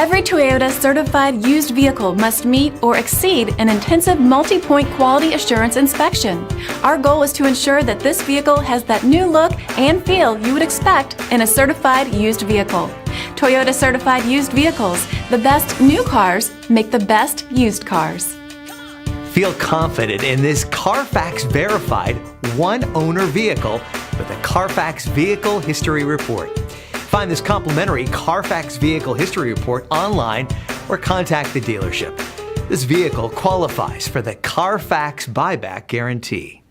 Every Toyota certified used vehicle must meet or exceed an intensive multi-point quality assurance inspection. Our goal is to ensure that this vehicle has that new look and feel you would expect in a certified used vehicle. Toyota certified used vehicles, the best new cars make the best used cars. Feel confident in this Carfax verified one-owner vehicle with a Carfax Vehicle History Report. Find this complimentary Carfax Vehicle History Report online or contact the dealership. This vehicle qualifies for the Carfax Buyback Guarantee.